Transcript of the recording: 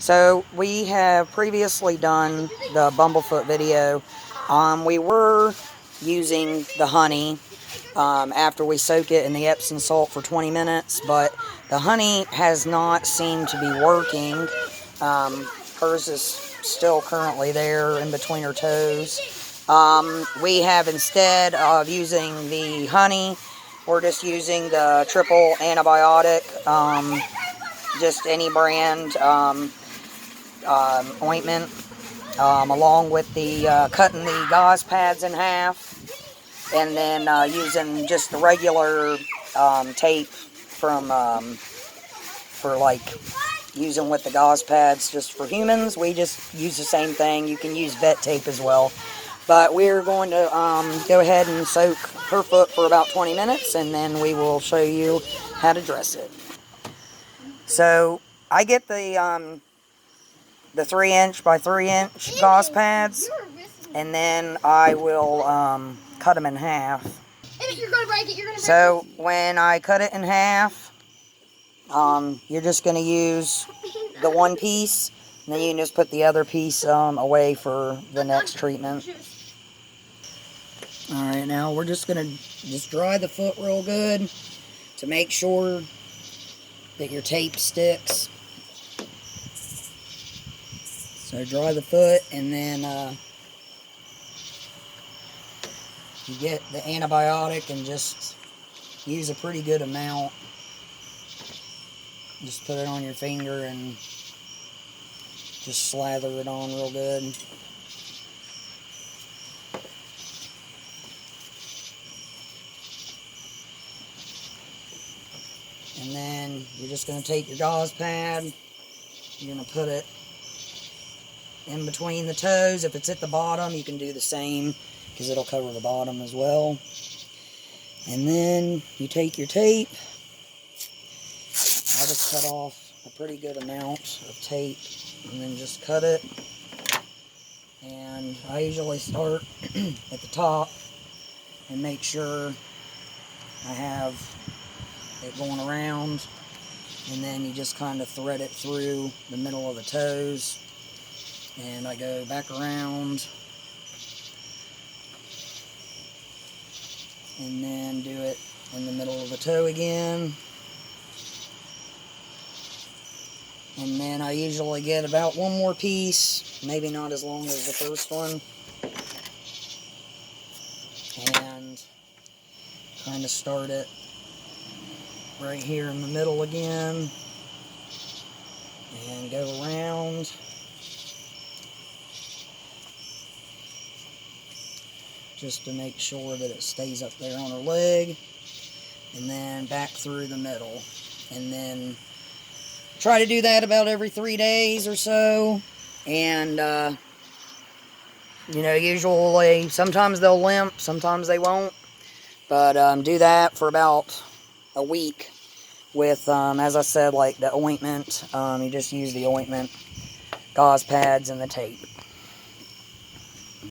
So we have previously done the Bumblefoot video. We were using the honey after we soak it in the Epsom salt for 20 minutes, but the honey has not seemed to be working. Hers is still currently there in between her toes. We have, instead of using the honey, we're just using the Triple Antibiotic, just any brand ointment, along with the cutting the gauze pads in half, and then using just the regular tape from for like using with the gauze pads just for humans. We just use the same thing. You can use vet tape as well. But we're going to go ahead and soak her foot for about 20 minutes, and then we will show you how to dress it. So I get the 3-inch by 3-inch gauze pads, and then I will cut them in half. So when I cut it in half, you're just going to use the one piece, and then you can just put the other piece away for the next treatment. Alright, now we're just going to dry the foot real good to make sure that your tape sticks. So dry the foot, and then you get the antibiotic and just use a pretty good amount. Just put it on your finger and just slather it on real good. And then you're just going to take your gauze pad, you're going to put it in between the toes. If it's at the bottom, you can do the same, because it'll cover the bottom as well. And then you take your tape. I just cut off a pretty good amount of tape and then just cut it. And I usually start at the top and make sure I have it going around, and then you just kind of thread it through the middle of the toes, and I go back around and then do it in the middle of the toe again. And then I usually get about one more piece, maybe not as long as the first one, and kind of start it right here in the middle again and go around. Just to make sure that it stays up there on her leg, and then back through the middle. And then try to do that about every 3 days or so. And you know, usually sometimes they'll limp, sometimes they won't, but do that for about a week with, as I said, like the ointment. You just use the ointment, gauze pads, and the tape.